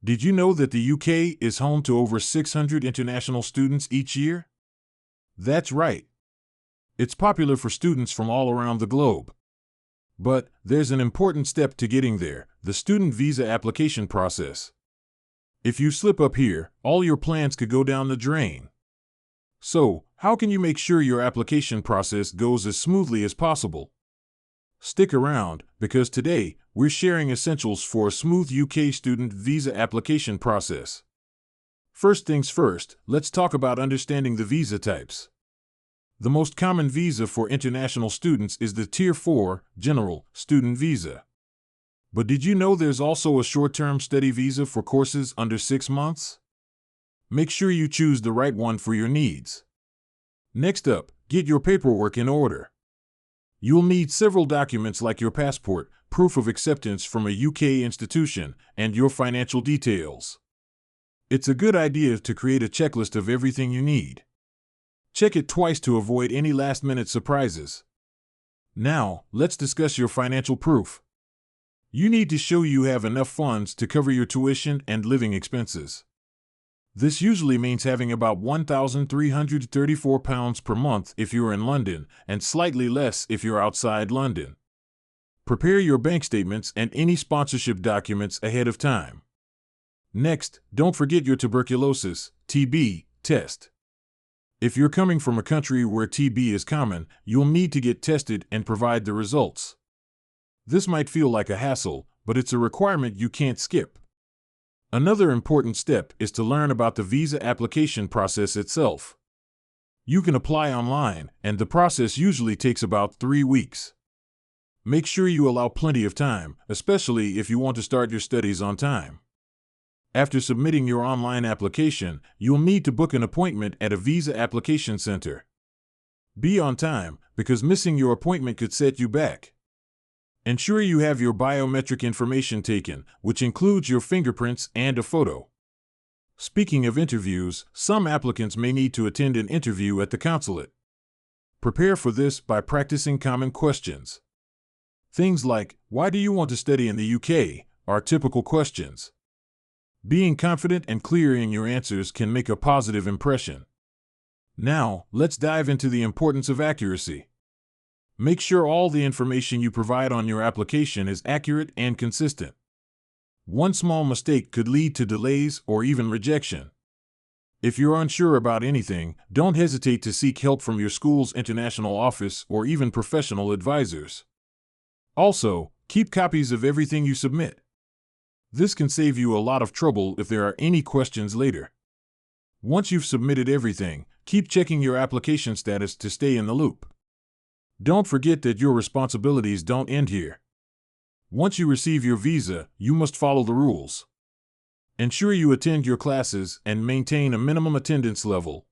Did you know that the UK is home to over 600 international students each year? That's right. It's popular for students from all around the globe. But there's an important step to getting there: the student visa application process. If you slip up here, all your plans could go down the drain. So, how can you make sure your application process goes as smoothly as possible? Stick around, because today, we're sharing essentials for a smooth UK student visa application process. First things first, let's talk about understanding the visa types. The most common visa for international students is the Tier 4 General Student Visa. But did you know there's also a short-term study visa for courses under 6 months? Make sure you choose the right one for your needs. Next up, get your paperwork in order. You'll need several documents like your passport, proof of acceptance from a UK institution, and your financial details. It's a good idea to create a checklist of everything you need. Check it twice to avoid any last-minute surprises. Now, let's discuss your financial proof. You need to show you have enough funds to cover your tuition and living expenses. This usually means having about £1,334 per month if you're in London, and slightly less if you're outside London. Prepare your bank statements and any sponsorship documents ahead of time. Next, don't forget your tuberculosis (TB) test. If you're coming from a country where TB is common, you'll need to get tested and provide the results. This might feel like a hassle, but it's a requirement you can't skip. Another important step is to learn about the visa application process itself. You can apply online, and the process usually takes about 3 weeks. Make sure you allow plenty of time, especially if you want to start your studies on time. After submitting your online application, you'll need to book an appointment at a visa application center. Be on time, because missing your appointment could set you back. Ensure you have your biometric information taken, which includes your fingerprints and a photo. Speaking of interviews, some applicants may need to attend an interview at the consulate. Prepare for this by practicing common questions. Things like, "Why do you want to study in the UK?" are typical questions. Being confident and clear in your answers can make a positive impression. Now, let's dive into the importance of accuracy. Make sure all the information you provide on your application is accurate and consistent. One small mistake could lead to delays or even rejection. If you're unsure about anything, don't hesitate to seek help from your school's international office or even professional advisors. Also, keep copies of everything you submit. This can save you a lot of trouble if there are any questions later. Once you've submitted everything, keep checking your application status to stay in the loop. Don't forget that your responsibilities don't end here. Once you receive your visa, you must follow the rules. Ensure you attend your classes and maintain a minimum attendance level.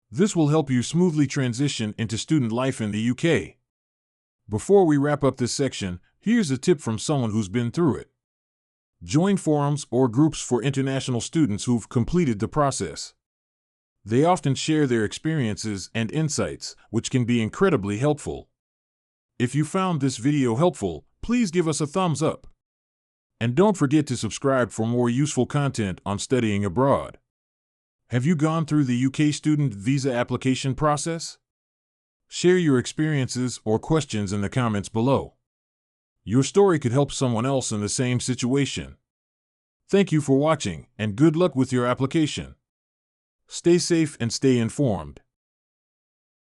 This will help you smoothly transition into student life in the UK. Before we wrap up this section, here's a tip from someone who's been through it. Join forums or groups for international students who've completed the process. They often share their experiences and insights, which can be incredibly helpful. If you found this video helpful, please give us a thumbs up. And don't forget to subscribe for more useful content on studying abroad. Have you gone through the UK student visa application process? Share your experiences or questions in the comments below. Your story could help someone else in the same situation. Thank you for watching, and good luck with your application. Stay safe and stay informed.